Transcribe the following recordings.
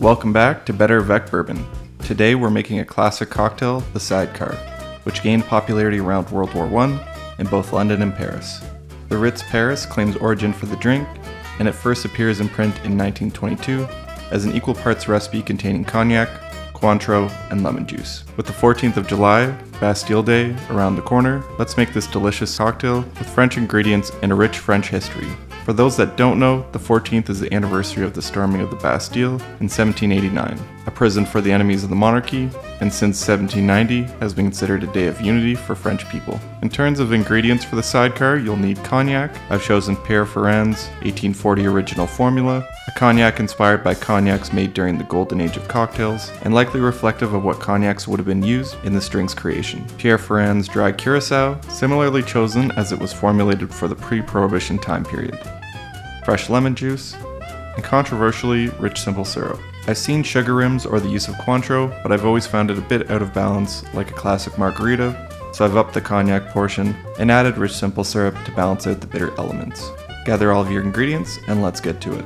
Welcome back to BetterAvecBourbon. Today we're making a classic cocktail, the Sidecar, which gained popularity around World War I in both London and Paris. The Ritz Paris claims origin for the drink, and it first appears in print in 1922 as an equal parts recipe containing cognac, Cointreau, and lemon juice. With the 14th of July, Bastille Day, around the corner, let's make this delicious cocktail with French ingredients and a rich French history. For those that don't know, the 14th is the anniversary of the storming of the Bastille in 1789, a prison for the enemies of the monarchy, and since 1790 has been considered a day of unity for French people. In terms of ingredients for the Sidecar, you'll need cognac. I've chosen Pierre Ferrand's 1840 original formula, a cognac inspired by cognacs made during the golden age of cocktails, and likely reflective of what cognacs would have been used in this drink's creation. Pierre Ferrand Dry Curaçao, similarly chosen as it was formulated for the Pre-Prohibition time period. Fresh lemon juice, and controversially rich simple syrup. I've seen sugar rims or the use of Cointreau, but I've always found it a bit out of balance, like a classic margarita, so I've upped the cognac portion and added rich simple syrup to balance out the bitter elements. Gather all of your ingredients and let's get to it.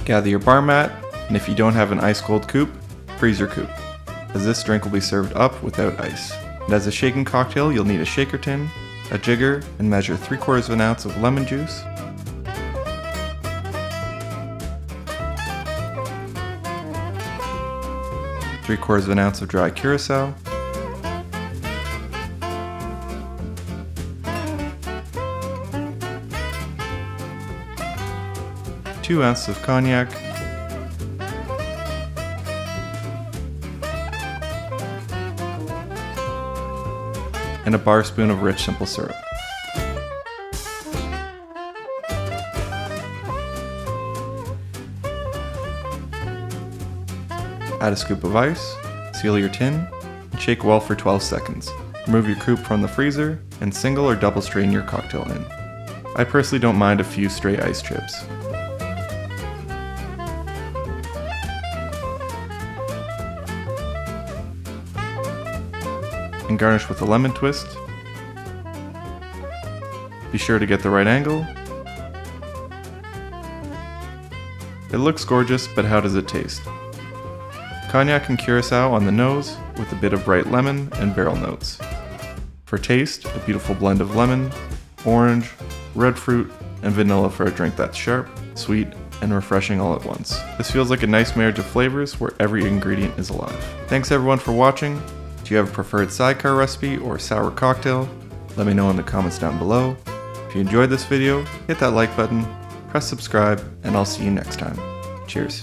Gather your bar mat, and if you don't have an ice cold coupe, freeze your coupe, as this drink will be served up without ice. And as a shaken cocktail, you'll need a shaker tin, a jigger, and measure 3/4 of an ounce of lemon juice, three-quarters of an ounce of dry Curaçao, two ounces of cognac, and a Barspoon of rich simple syrup. Add a scoop of ice, seal your tin, and shake well for 12 seconds. Remove your coupe from the freezer and single or double strain your cocktail in. I personally don't mind a few stray ice chips. And garnish with a lemon twist. Be sure to get the right angle. It looks gorgeous, but how does it taste? Cognac and Curaçao on the nose, with a bit of bright lemon and barrel notes. For taste, a beautiful blend of lemon, orange, red fruit, and vanilla for a drink that's sharp, sweet, and refreshing all at once. This feels like a nice marriage of flavors where every ingredient is alive. Thanks everyone for watching. Do you have a preferred Sidecar recipe or sour cocktail? Let me know in the comments down below. If you enjoyed this video, hit that like button, press subscribe, and I'll see you next time. Cheers.